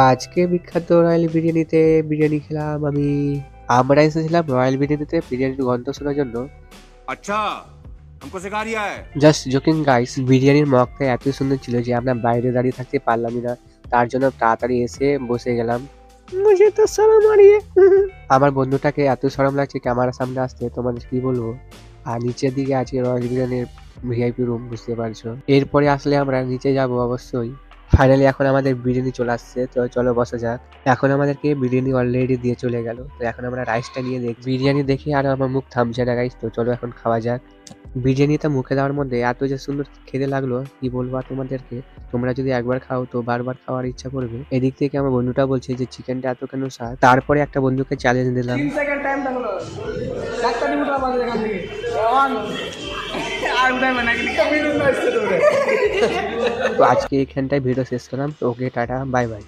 আজকে বিখ্যাত রয়্যাল বিরিয়ানিতে বিরিয়ানি খেলাম আমি। আমরা এসেছিলাম রয়্যাল বিরিয়ানিতে বিরিয়ানির গন্ধ শোনার জন্য। अच्छा हमको सिखा रिया है। জাস্ট জোকিং গাইস, বিরিয়ানির মগটা এত সুন্দর ছিল যে আমরা বাইরে দাঁড়িয়ে থাকতে পারলামই না। তার জন্য তাড়াতাড়ি এসে বসে গেলাম। মুঝে তো শরম আ রহি হ্যায়। আমার বন্ধুটাকে এত শরম লাগছে ক্যামেরার সামনে আসতে, তোমাদের কি বলবো। আর নিচের দিকে আছে রয়্যাল বিরিয়ানির ভিআইপি রুম, বুঝতে পারছো। এরপরে আসলে আমরা নিচে যাব অবশ্যই। ফাইনালি এখন আমাদের বিরিয়ানি চলে আসছে, তো চলো বসা যাক। এখন আমাদেরকে বিরিয়ানি অলরেডি দিয়ে চলে গেল, তো এখন আমরা রাইসটা নিয়ে দেখি। বিরিয়ানি দেখে আর আমার মুখ থামছে না গাইস, তো চলো এখন খাওয়া যাক। বিরিয়ানিটা মুখে দেওয়ার মধ্যে এত যে সুন্দর খেতে লাগলো, কি বলবো আর তোমাদেরকে। তোমরা যদি একবার খাও তো বারবার খাওয়ার ইচ্ছা করবে। এদিক থেকে আমার বন্ধুটা বলছে যে চিকেনটা এত কেন স্বাদ। তারপরে একটা বন্ধুকে চ্যালেঞ্জ দিলাম। 3 সেকেন্ড টাইম থাকলো। চারটা টিম উঠা পারবে এখান থেকে। অন আর উঠাইবে না কিন্তু বিরুদ্ধ আসছে তোরে। তো আজকে এখানটায় ভিডিও শেষ করলাম। তো ওকে টাটা, বাই বাই।